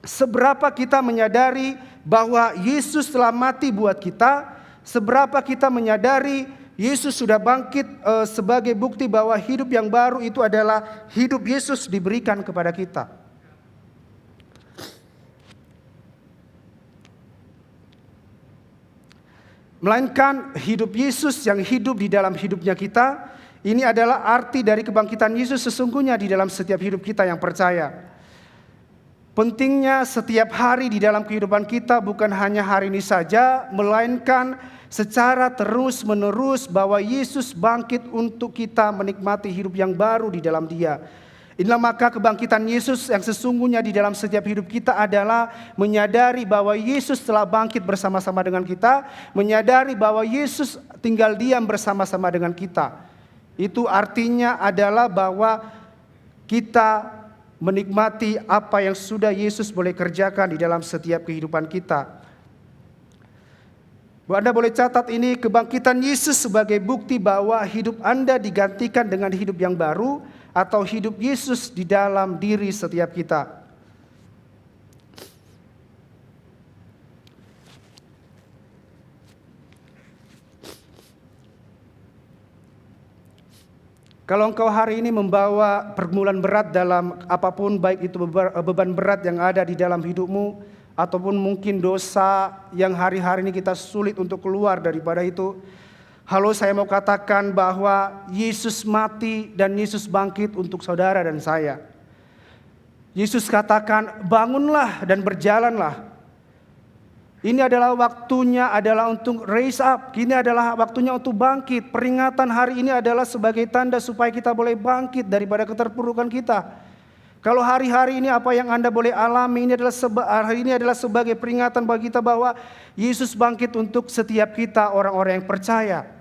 seberapa kita menyadari bahwa Yesus telah mati buat kita, seberapa kita menyadari Yesus sudah bangkit sebagai bukti bahwa hidup yang baru itu adalah hidup Yesus diberikan kepada kita. Melainkan hidup Yesus yang hidup di dalam hidupnya kita, ini adalah arti dari kebangkitan Yesus sesungguhnya di dalam setiap hidup kita yang percaya. Pentingnya setiap hari di dalam kehidupan kita bukan hanya hari ini saja, melainkan secara terus-menerus bahwa Yesus bangkit untuk kita menikmati hidup yang baru di dalam Dia. Inilah maka kebangkitan Yesus yang sesungguhnya di dalam setiap hidup kita adalah menyadari bahwa Yesus telah bangkit bersama-sama dengan kita, menyadari bahwa Yesus tinggal diam bersama-sama dengan kita. Itu artinya adalah bahwa kita menikmati apa yang sudah Yesus boleh kerjakan di dalam setiap kehidupan kita. Anda boleh catat ini, kebangkitan Yesus sebagai bukti bahwa hidup Anda digantikan dengan hidup yang baru, atau hidup Yesus di dalam diri setiap kita. Kalau engkau hari ini membawa pergumulan berat dalam apapun, baik itu beban berat yang ada di dalam hidupmu, ataupun mungkin dosa yang hari-hari ini kita sulit untuk keluar daripada itu. Halo, saya mau katakan bahwa Yesus mati dan Yesus bangkit untuk saudara dan saya. Yesus katakan, bangunlah dan berjalanlah. Ini adalah waktunya adalah untuk raise up. Ini adalah waktunya untuk bangkit. Peringatan hari ini adalah sebagai tanda supaya kita boleh bangkit daripada keterpurukan kita. Kalau hari-hari ini apa yang Anda boleh alami, hari ini adalah sebagai peringatan bagi kita bahwa Yesus bangkit untuk setiap kita orang-orang yang percaya.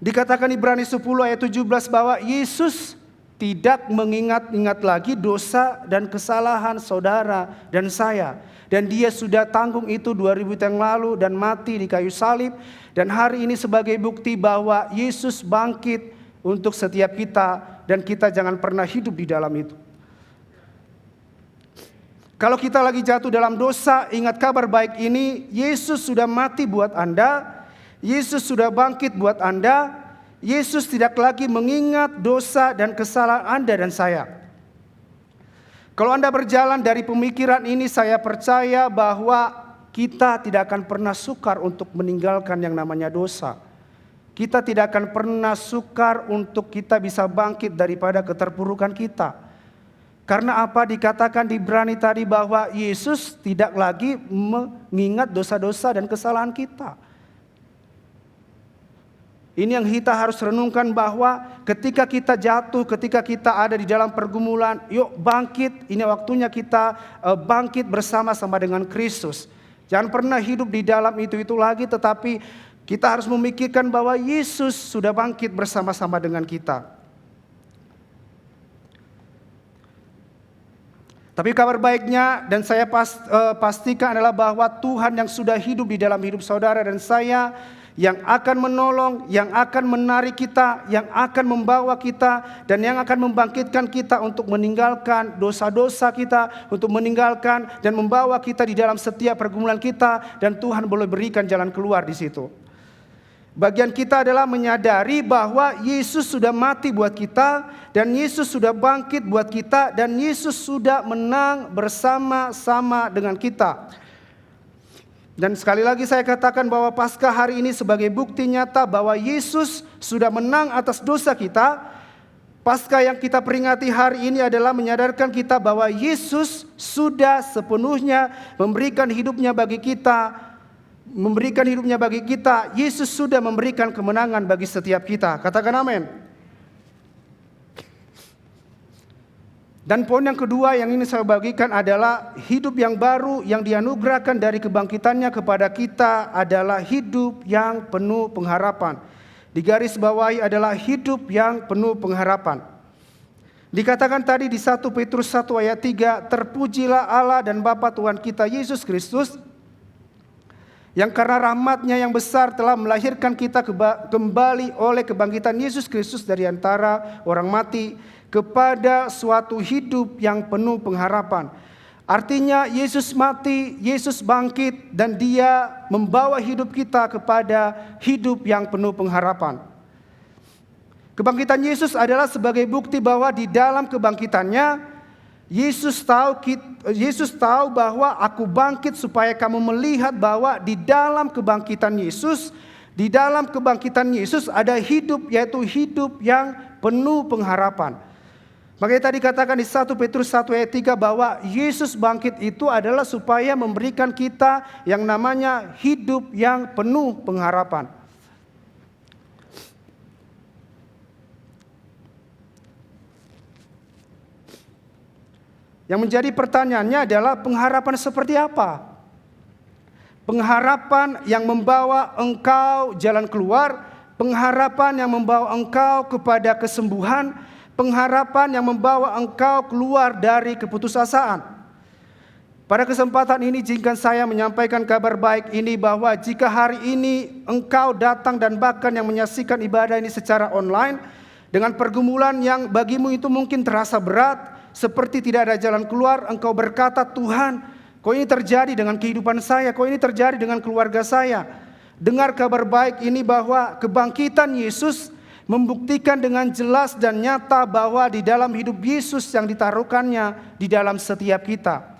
Dikatakan Ibrani 10 ayat 17 bahwa Yesus tidak mengingat-ingat lagi dosa dan kesalahan saudara dan saya. Dan Dia sudah tanggung itu 2000 tahun yang lalu dan mati di kayu salib. Dan hari ini sebagai bukti bahwa Yesus bangkit untuk setiap kita, dan kita jangan pernah hidup di dalam itu. Kalau kita lagi jatuh dalam dosa, ingat kabar baik ini, Yesus sudah mati buat Anda, Yesus sudah bangkit buat Anda, Yesus tidak lagi mengingat dosa dan kesalahan Anda dan saya. Kalau Anda berjalan dari pemikiran ini, saya percaya bahwa kita tidak akan pernah sukar untuk meninggalkan yang namanya dosa. Kita tidak akan pernah sukar untuk kita bisa bangkit daripada keterpurukan kita. Karena apa dikatakan di Ibrani tadi bahwa Yesus tidak lagi mengingat dosa-dosa dan kesalahan kita. Ini yang kita harus renungkan, bahwa ketika kita jatuh, ketika kita ada di dalam pergumulan, yuk bangkit. Ini waktunya kita bangkit bersama-sama dengan Kristus. Jangan pernah hidup di dalam itu lagi, tetapi kita harus memikirkan bahwa Yesus sudah bangkit bersama-sama dengan kita. Tapi kabar baiknya, dan saya pastikan adalah bahwa Tuhan yang sudah hidup di dalam hidup saudara dan saya, yang akan menolong, yang akan menarik kita, yang akan membawa kita, dan yang akan membangkitkan kita untuk meninggalkan dosa-dosa kita, untuk meninggalkan dan membawa kita di dalam setiap pergumulan kita, dan Tuhan boleh berikan jalan keluar di situ. Bagian kita adalah menyadari bahwa Yesus sudah mati buat kita, dan Yesus sudah bangkit buat kita, dan Yesus sudah menang bersama-sama dengan kita. Dan sekali lagi saya katakan bahwa Paskah hari ini sebagai bukti nyata bahwa Yesus sudah menang atas dosa kita. Paskah yang kita peringati hari ini adalah menyadarkan kita bahwa Yesus sudah sepenuhnya memberikan hidupnya bagi kita. Yesus sudah memberikan kemenangan bagi setiap kita. Katakan amin. Dan poin yang kedua yang ini saya bagikan adalah hidup yang baru yang dianugerahkan dari kebangkitannya kepada kita adalah hidup yang penuh pengharapan. Di garis bawahi adalah hidup yang penuh pengharapan. Dikatakan tadi di 1 Petrus 1 ayat 3, terpujilah Allah dan Bapa Tuhan kita Yesus Kristus, yang karena rahmat-Nya yang besar telah melahirkan kita kembali oleh kebangkitan Yesus Kristus dari antara orang mati kepada suatu hidup yang penuh pengharapan. Artinya Yesus mati, Yesus bangkit, dan Dia membawa hidup kita kepada hidup yang penuh pengharapan. Kebangkitan Yesus adalah sebagai bukti bahwa di dalam kebangkitannya Yesus tahu bahwa aku bangkit supaya kamu melihat bahwa di dalam kebangkitan Yesus, ada hidup, yaitu hidup yang penuh pengharapan. Makanya tadi katakan di 1 Petrus 1 ayat 3 bahwa Yesus bangkit itu adalah supaya memberikan kita yang namanya hidup yang penuh pengharapan. Yang menjadi pertanyaannya adalah pengharapan seperti apa? Pengharapan yang membawa engkau jalan keluar, pengharapan yang membawa engkau kepada kesembuhan, pengharapan yang membawa engkau keluar dari keputusasaan. Pada kesempatan ini izinkan saya menyampaikan kabar baik ini bahwa jika hari ini engkau datang dan bahkan yang menyaksikan ibadah ini secara online dengan pergumulan yang bagimu itu mungkin terasa berat, seperti tidak ada jalan keluar, engkau berkata, Tuhan, kok ini terjadi dengan kehidupan saya, kok ini terjadi dengan keluarga saya. Dengar kabar baik ini bahwa kebangkitan Yesus membuktikan dengan jelas dan nyata bahwa di dalam hidup Yesus yang ditaruhkannya di dalam setiap kita.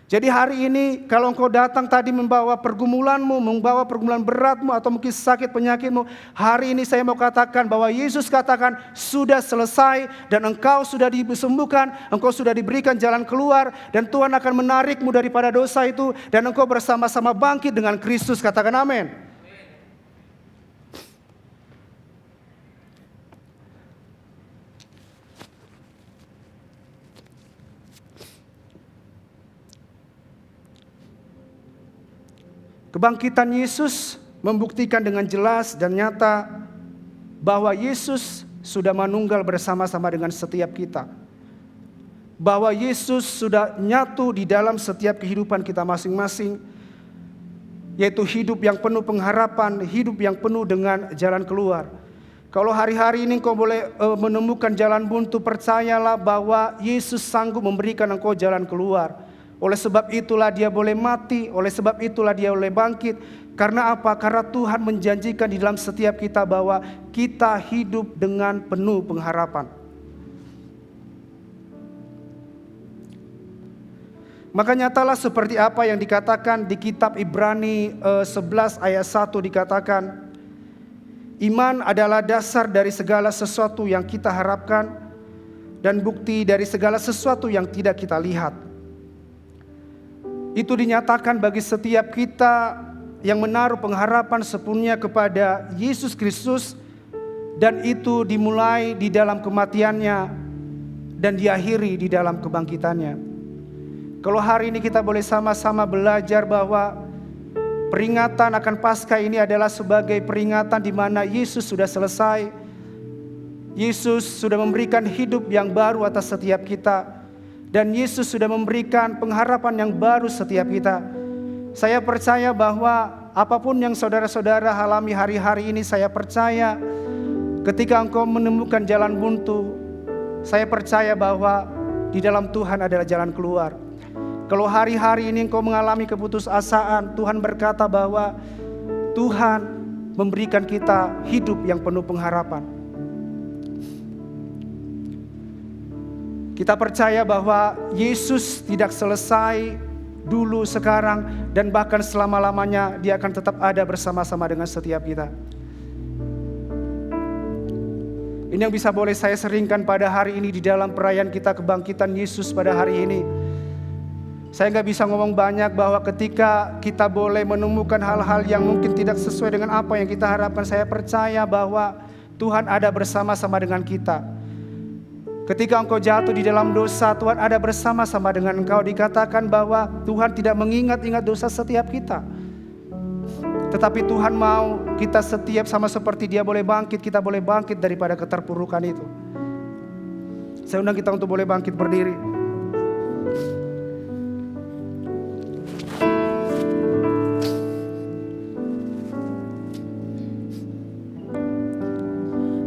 Jadi hari ini kalau engkau datang tadi membawa pergumulanmu, membawa pergumulan beratmu atau mungkin sakit penyakitmu, hari ini saya mau katakan bahwa Yesus katakan sudah selesai dan engkau sudah disembuhkan, engkau sudah diberikan jalan keluar dan Tuhan akan menarikmu daripada dosa itu dan engkau bersama-sama bangkit dengan Kristus. Katakan amin. Kebangkitan Yesus membuktikan dengan jelas dan nyata bahwa Yesus sudah manunggal bersama-sama dengan setiap kita. Bahwa Yesus sudah nyatu di dalam setiap kehidupan kita masing-masing, yaitu hidup yang penuh pengharapan, hidup yang penuh dengan jalan keluar. Kalau hari-hari ini engkau boleh menemukan jalan buntu, percayalah bahwa Yesus sanggup memberikan engkau jalan keluar. Oleh sebab itulah dia boleh mati, oleh sebab itulah dia boleh bangkit. Karena apa? Karena Tuhan menjanjikan di dalam setiap kita bahwa kita hidup dengan penuh pengharapan. Maka nyatalah seperti apa yang dikatakan di kitab Ibrani 11 ayat 1 dikatakan, iman adalah dasar dari segala sesuatu yang kita harapkan dan bukti dari segala sesuatu yang tidak kita lihat. Itu dinyatakan bagi setiap kita yang menaruh pengharapan sepenuhnya kepada Yesus Kristus, dan itu dimulai di dalam kematiannya dan diakhiri di dalam kebangkitannya. Kalau hari ini kita boleh sama-sama belajar bahwa peringatan akan Paskah ini adalah sebagai peringatan di mana Yesus sudah selesai. Yesus sudah memberikan hidup yang baru atas setiap kita. Dan Yesus sudah memberikan pengharapan yang baru setiap kita. Saya percaya bahwa apapun yang saudara-saudara alami hari-hari ini, saya percaya ketika engkau menemukan jalan buntu, saya percaya bahwa di dalam Tuhan adalah jalan keluar. Kalau hari-hari ini engkau mengalami keputusasaan, Tuhan berkata bahwa Tuhan memberikan kita hidup yang penuh pengharapan. Kita percaya bahwa Yesus tidak selesai dulu, sekarang, dan bahkan selama-lamanya Dia akan tetap ada bersama-sama dengan setiap kita. Ini yang bisa boleh saya seringkan pada hari ini di dalam perayaan kita kebangkitan Yesus pada hari ini. Saya gak bisa ngomong banyak bahwa ketika kita boleh menemukan hal-hal yang mungkin tidak sesuai dengan apa yang kita harapkan, saya percaya bahwa Tuhan ada bersama-sama dengan kita. Ketika engkau jatuh di dalam dosa, Tuhan ada bersama-sama dengan engkau. Dikatakan bahwa Tuhan tidak mengingat-ingat dosa setiap kita. Tetapi Tuhan mau kita setiap sama seperti Dia boleh bangkit, kita boleh bangkit daripada keterpurukan itu. Saya undang kita untuk boleh bangkit berdiri.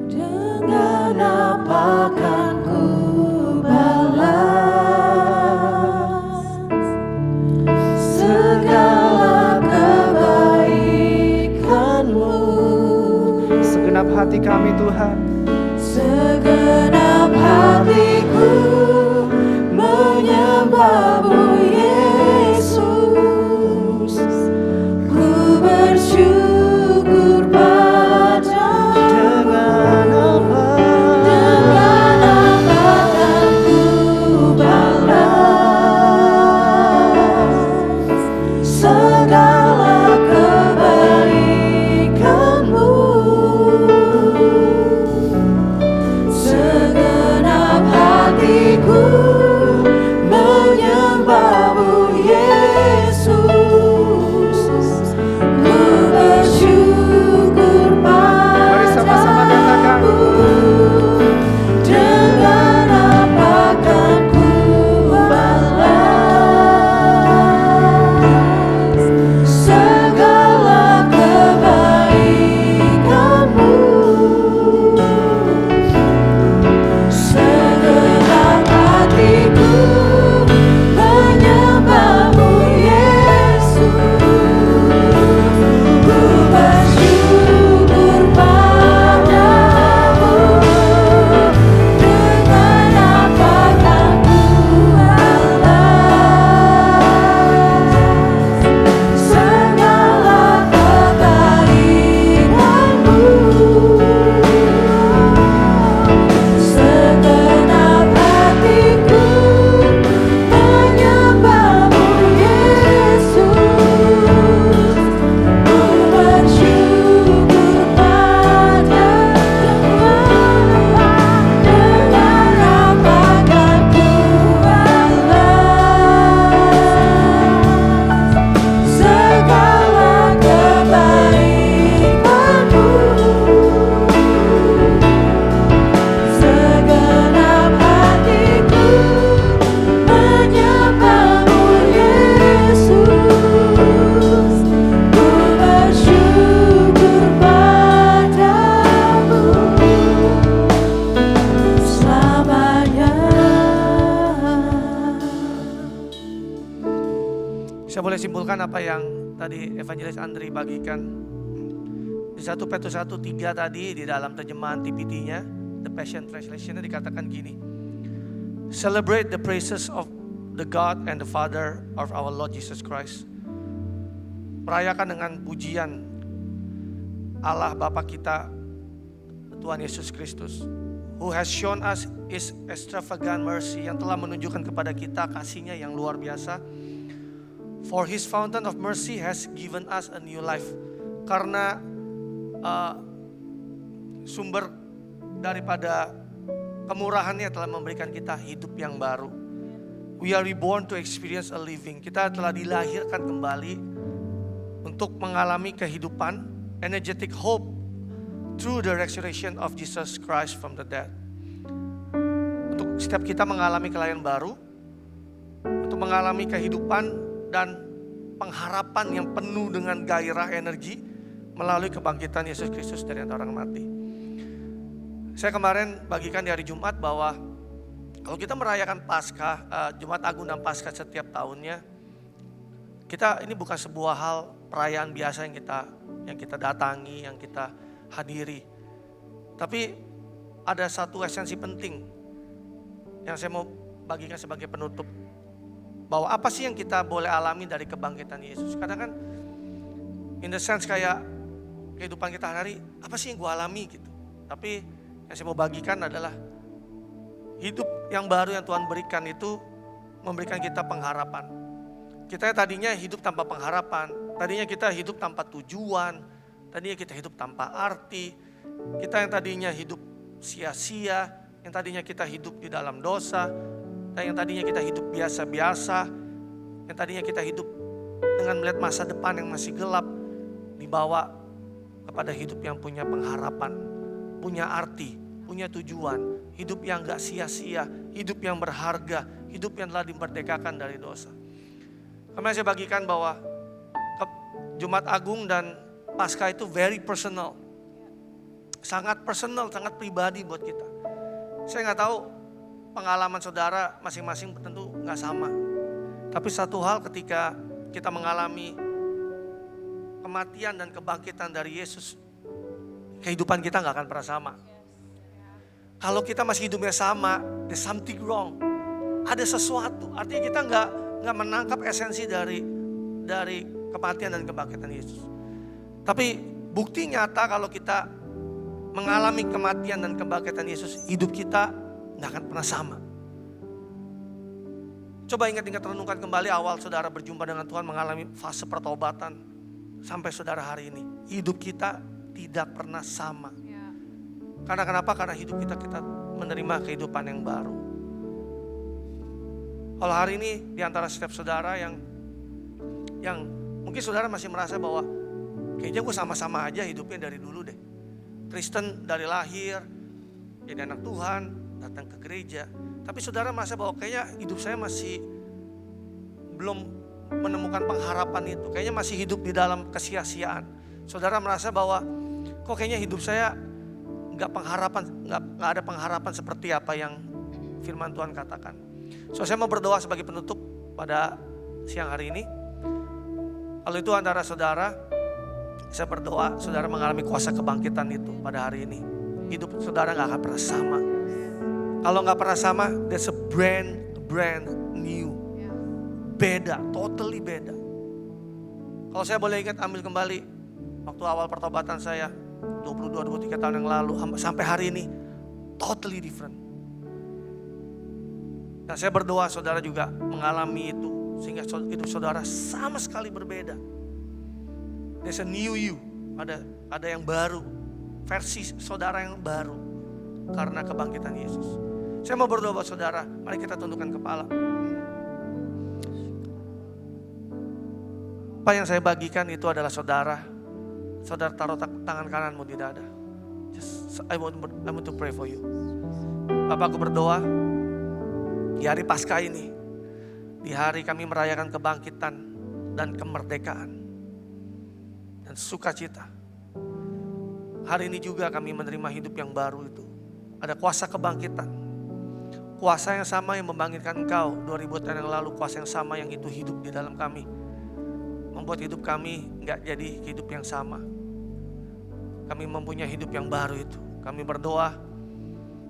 Dengan apa kan ku balas segala kebaikan-Mu? Segenap hati kami Tuhan, Segenap hatiku menyembah-Mu Yesus. Ku bersyukur padamu. Dengan apa kan ku balas segala kebaikan-Mu? Segenap hatiku menyembah-Mu Yesus. Ku bersyukur mari sama-sama katakan. padamu. Dengan apa kan ku balas segala kebaikan-Mu? Segenap hatiku menyembah-Mu Yesus. Ku bersyukur padamu. Dengan apa kan ku balas segala kebaikan-Mu? Segenap hatiku menyembah-Mu Yesus. Ku bersyukur padamu. Dengan apa kan ku balas segala kebaikan-Mu? Segenap hatiku menyembah-Mu Yesus. Ku bersyukur padamu selamanya. Saya boleh simpulkan apa yang tadi Evangelis Andri bagikan. Di 1 Petrus 1:3 tadi di dalam terjemahan TPT-nya, The Passion Translation-nya dikatakan gini. Celebrate the praises of the God and the Father of our Lord Jesus Christ. Merayakan dengan pujian Allah Bapa kita, Tuhan Yesus Kristus, who has shown us His extravagant mercy, yang telah menunjukkan kepada kita kasih-Nya yang luar biasa. For His fountain of mercy has given us a new life. Karena sumber daripada kemurahan-Nya telah memberikan kita hidup yang baru. We are reborn to experience a living. Kita telah dilahirkan kembali untuk mengalami kehidupan, energetic hope through the resurrection of Jesus Christ from the dead. Untuk setiap kita mengalami kelahiran baru, untuk mengalami kehidupan dan pengharapan yang penuh dengan gairah energi melalui kebangkitan Yesus Kristus dari antara orang mati. Saya kemarin bagikan di hari Jumat bahwa kalau kita merayakan Paskah, Jumat Agung dan Paskah setiap tahunnya, ini bukan sebuah hal perayaan biasa yang kita datangi, yang kita hadiri. Tapi ada satu esensi penting yang saya mau bagikan sebagai penutup. Bahwa apa sih yang kita boleh alami dari kebangkitan Yesus? Kadang kan in the sense kayak kehidupan kita hari, apa sih yang gue alami gitu. Tapi yang saya mau bagikan adalah hidup yang baru yang Tuhan berikan itu memberikan kita pengharapan. Kita tadinya hidup tanpa pengharapan, tadinya kita hidup tanpa tujuan, tadinya kita hidup tanpa arti. Kita yang tadinya hidup sia-sia, yang tadinya kita hidup di dalam dosa, dan yang tadinya kita hidup biasa-biasa, yang tadinya kita hidup dengan melihat masa depan yang masih gelap, dibawa kepada hidup yang punya pengharapan, punya arti, punya tujuan, hidup yang gak sia-sia, hidup yang berharga, hidup yang telah dimerdekakan dari dosa. Kemarin saya bagikan bahwa Jumat Agung dan Paskah itu very personal. Sangat personal, sangat pribadi buat kita. Saya gak tahu pengalaman saudara masing-masing tentu gak sama. Tapi satu hal ketika kita mengalami kematian dan kebangkitan dari Yesus, kehidupan kita gak akan pernah sama. Kalau kita masih hidupnya sama, there's something wrong. Ada sesuatu, artinya kita nggak menangkap esensi dari kematian dan kebangkitan Yesus. Tapi bukti nyata kalau kita mengalami kematian dan kebangkitan Yesus, hidup kita nggak akan pernah sama. Coba ingat-ingat, renungkan kembali awal saudara berjumpa dengan Tuhan, mengalami fase pertobatan sampai saudara hari ini. Hidup kita tidak pernah sama. Karena kenapa? Karena hidup kita menerima kehidupan yang baru. Kalau hari ini di antara setiap saudara yang mungkin saudara masih merasa bahwa kayaknya gue sama-sama aja hidupnya dari dulu deh. Kristen dari lahir, jadi anak Tuhan, datang ke gereja. Tapi saudara merasa bahwa kayaknya hidup saya masih belum menemukan pengharapan itu. Kayaknya masih hidup di dalam kesia-siaan. Saudara merasa bahwa kok kayaknya hidup saya nggak ada pengharapan seperti apa yang firman Tuhan katakan. So saya mau berdoa sebagai penutup pada siang hari ini. Kalau itu antara saudara, saya berdoa saudara mengalami kuasa kebangkitan itu pada hari ini. Hidup saudara gak akan pernah sama. Kalau gak pernah sama, there's a brand new. Beda, totally beda. Kalau saya boleh ingat, ambil kembali waktu awal pertobatan saya 22-23 tahun yang lalu sampai hari ini, totally different. Dan saya berdoa saudara juga mengalami itu, sehingga hidup saudara sama sekali berbeda. There's a new you, ada yang baru, versi saudara yang baru karena kebangkitan Yesus. Saya mau berdoa buat saudara, mari kita tundukkan kepala. Apa yang saya bagikan itu adalah saudara taruh tangan kananmu di dada. I want to pray for you. Bapak, aku berdoa di hari Paskah ini, di hari kami merayakan kebangkitan dan kemerdekaan dan sukacita. Hari ini juga kami menerima hidup yang baru itu. Ada kuasa kebangkitan. Kuasa yang sama yang membangkitkan engkau 2000 tahun yang lalu, kuasa yang sama yang itu hidup di dalam kami. Membuat hidup kami gak jadi hidup yang sama. Kami mempunyai hidup yang baru itu. Kami berdoa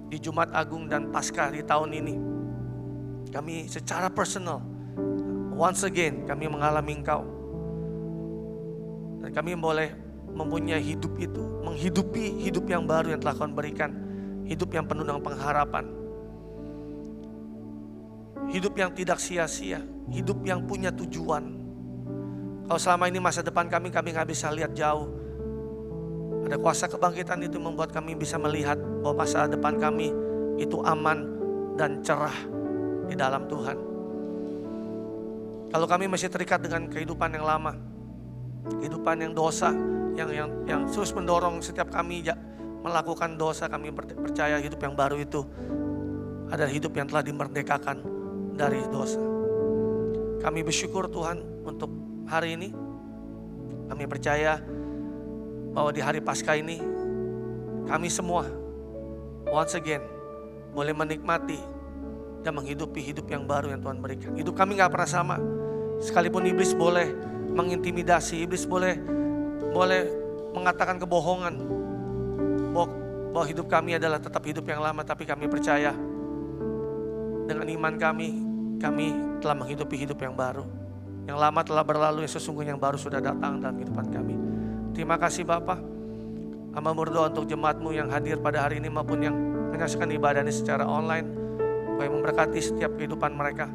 di Jumat Agung dan Paskah di tahun ini. Kami secara personal, once again kami mengalami engkau. Dan kami boleh mempunyai hidup itu, menghidupi hidup yang baru yang telah kau berikan. Hidup yang penuh dengan pengharapan. Hidup yang tidak sia-sia, hidup yang punya tujuan. Kalau selama ini masa depan kami gak bisa lihat jauh. Ada kuasa kebangkitan itu membuat kami bisa melihat bahwa masa depan kami itu aman dan cerah di dalam Tuhan. Kalau kami masih terikat dengan kehidupan yang lama, kehidupan yang dosa, yang terus mendorong setiap kami melakukan dosa, kami percaya hidup yang baru itu adalah hidup yang telah dimerdekakan dari dosa. Kami bersyukur Tuhan untuk hari ini. Kami percaya bahwa di hari Paskah ini kami semua once again boleh menikmati dan menghidupi hidup yang baru yang Tuhan berikan. Hidup kami gak pernah sama. Sekalipun iblis boleh mengintimidasi, iblis boleh mengatakan kebohongan bahwa hidup kami adalah tetap hidup yang lama, tapi kami percaya dengan iman kami telah menghidupi hidup yang baru. Yang lama telah berlalu, yang sesungguhnya yang baru sudah datang dalam kehidupan kami. Terima kasih Bapa. Hamba berdoa untuk jemaat-Mu yang hadir pada hari ini maupun yang menyaksikan ibadah ini secara online. Supaya memberkati setiap kehidupan mereka.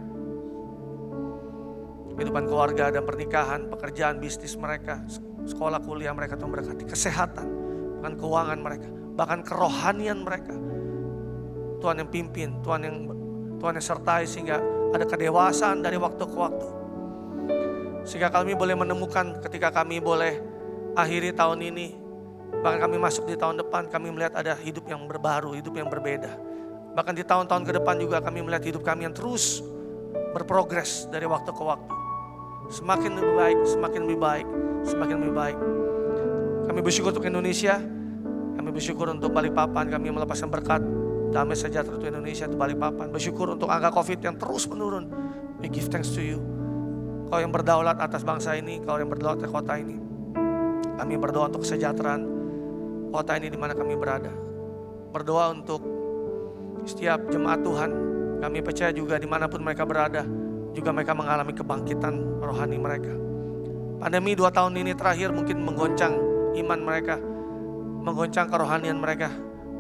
Kehidupan keluarga dan pernikahan, pekerjaan, bisnis mereka, sekolah, kuliah mereka, Tuhan berkati. Kesehatan, bahkan keuangan mereka, bahkan kerohanian mereka. Tuhan yang pimpin, Tuhan yang sertai sehingga ada kedewasaan dari waktu ke waktu. Sehingga kami boleh menemukan ketika kami boleh akhiri tahun ini, bahkan kami masuk di tahun depan, kami melihat ada hidup yang berbaru, hidup yang berbeda. Bahkan di tahun-tahun ke depan juga kami melihat hidup kami yang terus berprogres dari waktu ke waktu. Semakin lebih baik, semakin lebih baik, semakin lebih baik. Kami bersyukur untuk Indonesia, kami bersyukur untuk Balikpapan, kami melepaskan berkat damai sejahtera untuk Indonesia, untuk Balikpapan. Bersyukur untuk angka COVID yang terus menurun. We give thanks to you. Kau yang berdaulat atas bangsa ini, kau yang berdaulat atas kota ini. Kami berdoa untuk kesejahteraan kota ini di mana kami berada. Berdoa untuk setiap jemaat Tuhan. Kami percaya juga dimanapun mereka berada, juga mereka mengalami kebangkitan rohani mereka. Pandemi 2 tahun ini terakhir mungkin menggoncang iman mereka, menggoncang kerohanian mereka.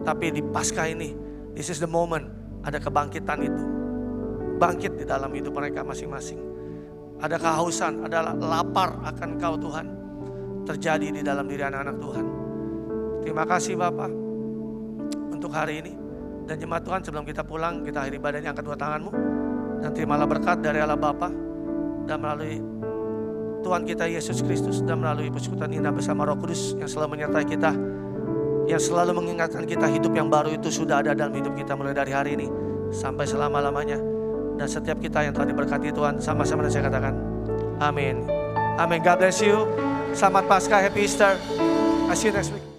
Tapi di Paskah ini, this is the moment, ada kebangkitan itu. Bangkit di dalam hidup mereka masing-masing. Ada kehausan, ada lapar akan Kau Tuhan, terjadi di dalam diri anak-anak Tuhan. Terima kasih Bapak untuk hari ini. Dan jemaat Tuhan, sebelum kita pulang, kita akhiri ibadahnya, angkat 2 tanganmu. Dan terimalah berkat dari Allah Bapa dan melalui Tuhan kita Yesus Kristus dan melalui persekutuan indah bersama Roh Kudus yang selalu menyertai kita, yang selalu mengingatkan kita hidup yang baru itu sudah ada dalam hidup kita mulai dari hari ini sampai selama-lamanya. Dan setiap kita yang telah diberkati Tuhan, sama-sama dan saya katakan amin. Amin. God bless you. Selamat Paskah, Happy Easter. I see you next week.